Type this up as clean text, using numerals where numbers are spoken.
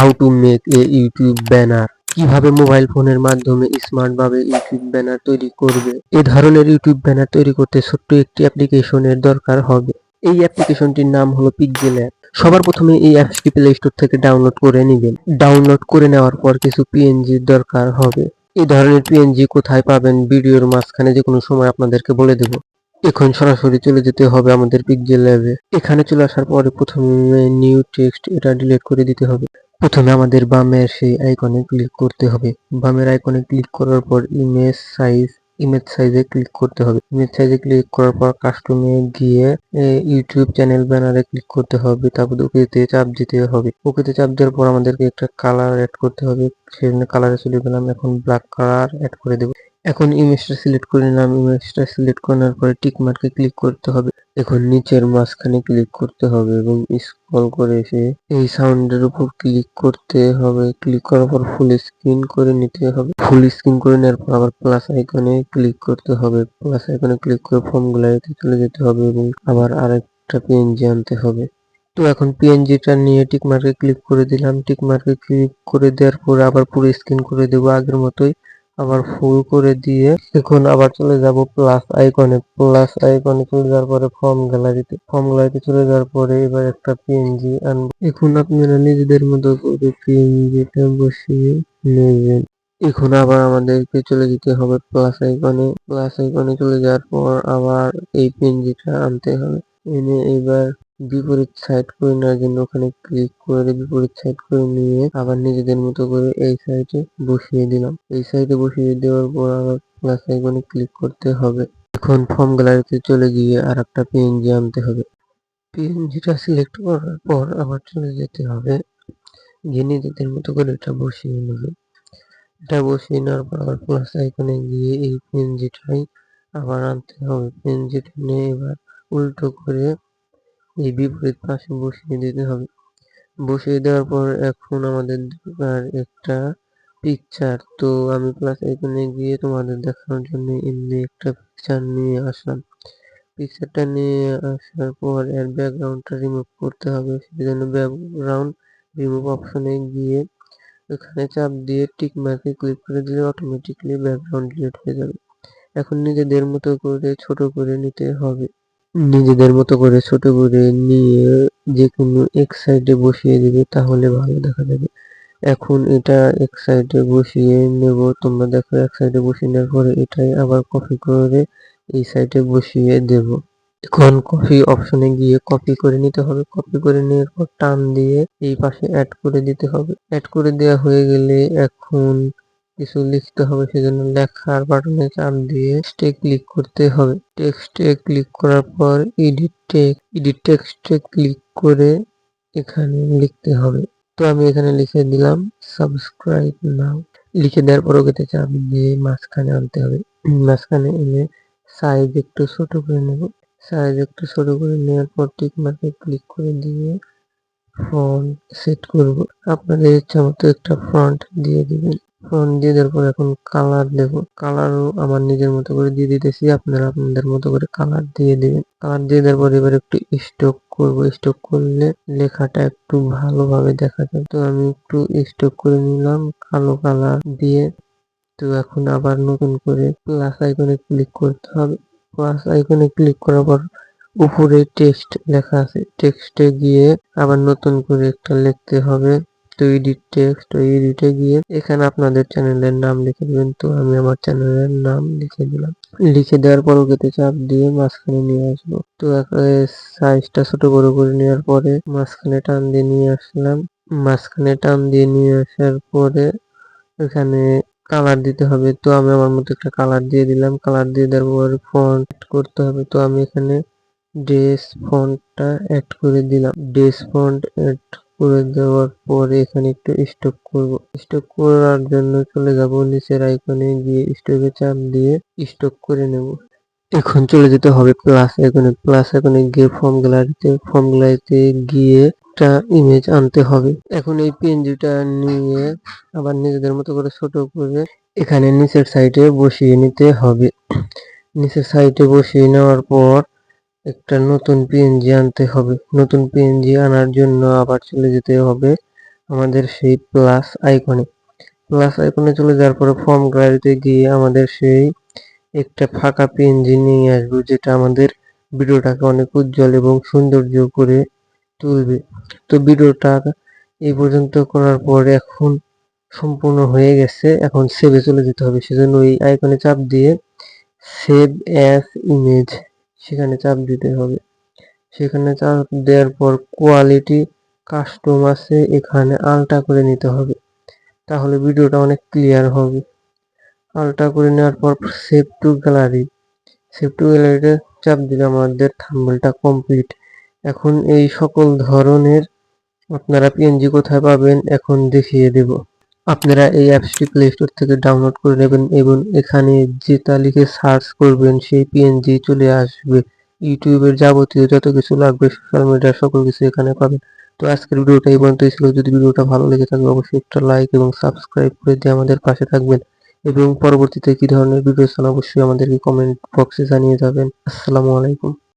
How to make a YouTube banner. কিভাবে mobile ফোনের মাধ্যমে স্মার্ট ভাবে ইউটিউব ব্যানার তৈরি করবে। এ ধরনের ইউটিউব ব্যানার তৈরি করতে ছোট্ট একটি অ্যাপ্লিকেশনের দরকার হবে। এই অ্যাপ্লিকেশনটির নাম হলো পিক্সেল অ্যাপ। সবার প্রথমে এই অ্যাপসটি প্লে স্টোর থেকে ডাউনলোড করে নেবেন। ডাউনলোড করে নেওয়ার পর কিছু পিএনজির দরকার হবে। এই ধরনের পিএনজি কোথায় পাবেন ভিডিওর মাঝখানে যে কোনো সময় আপনাদেরকে বলে দেব। এখন সরাসরি চলে যেতে হবে আমাদের পিক্সেল ল্যাবে। এখানে চলে আসার পরে প্রথমে নিউ টেক্সট এটা ডিলিট করে দিতে হবে। প্রথমে আমাদের বামের সেই আইকনে ক্লিক করতে হবে। বামের আইকনে ক্লিক করার পর ইমেজ সাইজে ক্লিক করতে হবে। ইমেজ সাইজে ক্লিক করার পর কাস্টমে গিয়ে ইউটিউব চ্যানেল ব্যানারে ক্লিক করতে হবে। তারপর ওকেতে চাপ দিতে হবে। ওকেতে চাপ দেওয়ার পর আমাদেরকে একটা কালার অ্যাড করতে হবে। সেজন্য কালারে চলে গেলাম। এখন ব্ল্যাক কালার অ্যাড করে দেব। এখন ইমেজটা সিলেক্ট করে নিলাম। ইমেজটা সিলেক্ট করার পরে টিক মার্কে ক্লিক করতে হবে। এখন নিচের মাঝখানে ক্লিক করতে হবে এবং স্ক্রল করে এসে এই সাউন্ডের উপর ক্লিক করতে হবে। ক্লিক করার পর ফুল স্ক্রিন করে নিতে হবে। ফুল স্ক্রিন করে নেওয়ার পর আবার প্লাস আইকনে ক্লিক করতে হবে। প্লাস আইকনে ক্লিক করে ফর্ম গ্যালারিতে চলে যেতে হবে এবং আবার আরেকটা পিএনজি আনতে হবে। তো এখন পিএনজিটা নিয়ে টিক মার্কে ক্লিক করে দিলাম। টিক মার্কে ক্লিক করে দেওয়ার পর আবার পুরো স্ক্রিন করে দেবো আগের মতোই। আবার ফুল করে দিয়ে এখন আবার চলে যাব প্লাস আইকনে। প্লাস আইকনে চলে যাওয়ার পরে ফর্ম গ্যালারিতে চলে যাওয়ার পরে এবার একটা পিএনজি আনবো। এখন আপনারা নিজেদের মতো করে পিএনজিটা বসিয়ে নেবেন। এখন আবার আমাদেরকে চলে যেতে হবে প্লাস আইকনে। প্লাস আইকনে চলে যাওয়ার পর আবার এই পিএনজিটা আনতে হবে। এনে এবার বিপরীত সাইড করে নেওয়ার জন্য ওখানে ক্লিক করে বিপরীত সাইড করে নিয়ে আবার নিজেদের মতো করে এই সাইডে বসিয়ে দিলাম। এই সাইডে বসিয়ে দেওয়ার পর আবার প্লাস আইকনে ক্লিক করতে হবে। এখন ফর্ম গ্যালারিতে চলে গিয়ে আর একটা পিএনজি আনতে হবে। পিএনজিটা সিলেক্ট করার পর আবার চলে যেতে হবে, গিয়ে নিজেদের মতো করে এটা বসিয়ে নেবে। এটা বসিয়ে নেওয়ার পর আবার প্লাস আইকনে গিয়ে এই পিএনজিটাই আবার আনতে হবে। পিএনজিটা নিয়ে এবার উল্টো করে এই বিপরীত পাশে বসিয়ে দিতে হবে। বসিয়ে দেওয়ার পর এখন আমাদের দরকার একটা পিকচার। তো আমি প্লাস আইকনে গিয়ে তোমাদের দেখানোর জন্য এমনি একটা পিকচার নিয়ে আসলাম। পিকচারটা নিয়ে আসার পর এর ব্যাকগ্রাউন্ডটা রিমুভ করতে হবে। সেজন্য ব্যাকগ্রাউন্ড রিমুভ অপশনে গিয়ে এখানে চাপ দিয়ে টিক মার্কে ক্লিক করে দিলে অটোমেটিকলি ব্যাকগ্রাউন্ড ডিলিট হয়ে যাবে। এখন নিজেদের মতো করে ছোট করে নিতে হবে। নিজেদের মতো করে ছোট করে নিয়ে যে কোনো এক সাইডে বসিয়ে দিবে, তাহলে ভালো দেখা যাবে। এখন এটা এক সাইডে বসিয়ে নেব। তোমরা দেখো এক সাইডে বসিয়ে নেওয়ার পরে এটাই আবার কপি করে এই সাইডে বসিয়ে দেব। এখন কপি অপশনে গিয়ে কপি করে নিতে হবে। কপি করে নেওয়ার পর টান দিয়ে এই পাশে অ্যাড করে দিতে হবে। অ্যাড করে দেওয়া হয়ে গেলে এখন কিছু লিখতে হবে, সেজন্য লেখার বাটনে চাপ দিয়ে টেক্সটে ক্লিক করতে হবে। টেক্সটে ক্লিক করার পর এডিট টেক্সটে ক্লিক করে এখানে লিখতে হবে। তো আমি এখানে লিখে দিলাম সাবস্ক্রাইব নাও। লিখে দেওয়ার পর ওকে চাপ দিয়ে মাঝখানে আনতে হবে। মাঝখানে এনে সাইজ একটু ছোট করে নেব। সাইজ একটু ছোট করে নেওয়ার পর টিক মার্কে ক্লিক করে দিয়ে ফন্ট সেট করব। আপনাদের ইচ্ছা মতো একটা ফন্ট দিয়ে দিবেন। ফন্ট দিয়ে দেওয়ার পর এখন কালার দেব। কালারও আমার নিজের মতো করে দিয়ে দিতেছি, আপনারা আপনাদের মতো করে কালার দিয়ে দিবেন। কালার দিয়ে দেওয়ার পর এবার একটু স্ট্রোক করব। স্ট্রোক করলে লেখাটা একটু ভালোভাবে দেখা যায়। তো আমি একটু স্ট্রোক করে নিলাম কালো কালার দিয়ে। তো এখন আবার নতুন করে প্লাস আইকনে ক্লিক করতে হবে। প্লাস আইকনে ক্লিক করার পর উপরে টেক্সট লেখা আছে, টেক্সটে গিয়ে আবার নতুন করে একটা লিখতে হবে। তো এডিট টেক্সট, এডিটে গিয়ে এখানে আপনাদের চ্যানেলের নাম লিখে দিবেন। তো আমি আমার চ্যানেলের নাম লিখে দিলাম। লিখে দেওয়ার পর ওকে চাপ দিয়ে মাঝখানে নিয়ে আসবো। তো সাইজটা ছোট বড় করে নেওয়ার পরে মাঝখানে টান দিয়ে নিয়ে আসলাম। মাঝখানে টান দিয়ে নিয়ে আসার পরে এখানে কালার দিতে হবে। তো আমি আমার মতো একটা কালার দিয়ে দিলাম। কালার দিয়ে দেওয়ার পর ফন্ট করতে হবে। তো আমি এখানে ডেস ফন্টটা অ্যাড করে দিলাম। ডেস ফন্ট অ্যাড করে দেওয়ার পরে এখানে একটু স্টপ করব। স্টপ করার জন্য চলে যাব নিচের আইকনে গিয়ে স্টপে চাপ দিয়ে স্টপ করে নেব। এখন চলে যেতে হবে প্লাস আইকনে। প্লাস আইকনে গিয়ে ফর্ম গ্যালারিতে গিয়ে একটা ইমেজ আনতে হবে। এখন এই পিএনজিটা নিয়ে আবার নিজেদের মতো করে ছোট করে এখানে নিচের সাইডে বসিয়ে নিতে হবে। নিচের সাইডে বসিয়ে নেওয়ার পর একটা নতুন পিএনজি আনতে হবে। নতুন পিএনজি আনার জন্য আবার চলে যেতে হবে আমাদের সেই প্লাস আইকনে চলে যাওয়ার পরে ফর্ম গ্যালারিতে গিয়ে আমাদের সেই একটা ফাঁকা পিএনজি নিয়ে আসবো, যেটা আমাদের ভিডিওটাকে অনেক উজ্জ্বল এবং সৌন্দর্য করে তুলবে। তো ভিডিওটা এই পর্যন্ত করার পর এখন সম্পূর্ণ হয়ে গেছে, এখন সেভে চলে যেতে হবে। সেজন্য ওই আইকনে চাপ দিয়ে সেভ অ্যাজ ইমেজ সেখানে চাপ দিতে হবে। সেখানে চাপ দেওয়ার পর কোয়ালিটি কাস্টম আছে, এখানে আলট্রা করে নিতে হবে, তাহলে ভিডিওটা অনেক ক্লিয়ার হবে। আলট্রা করে নেওয়ার পর সেভ টু গ্যালারিতে চাপ দিলে আমাদের থাম্বনেলটা কমপ্লিট। এখন এই সকল ধরনের আপনারা পিএনজি কোথায় পাবেন এখন দেখিয়ে দেব। আপনারা এই অ্যাপসটি প্লে স্টোর থেকে ডাউনলোড করে নেবেন এবং এখানে যেটা লিখে সার্চ করবেন সেই পিএনজি চলে আসবে। ইউটিউবের যাবতীয় যত কিছু লাগবে, সোশ্যাল মিডিয়ার সকল কিছু এখানে পাবেন। তো আজকের ভিডিওটা এই পর্যন্তই ছিল। যদি ভিডিওটা ভালো লেগে থাকে অবশ্যই একটা লাইক এবং সাবস্ক্রাইব করে দিয়ে আমাদের পাশে থাকবেন এবং পরবর্তীতে কি ধরনের ভিডিও চান অবশ্যই আমাদেরকে কমেন্ট বক্সে জানিয়ে যাবেন। আসসালামু আলাইকুম।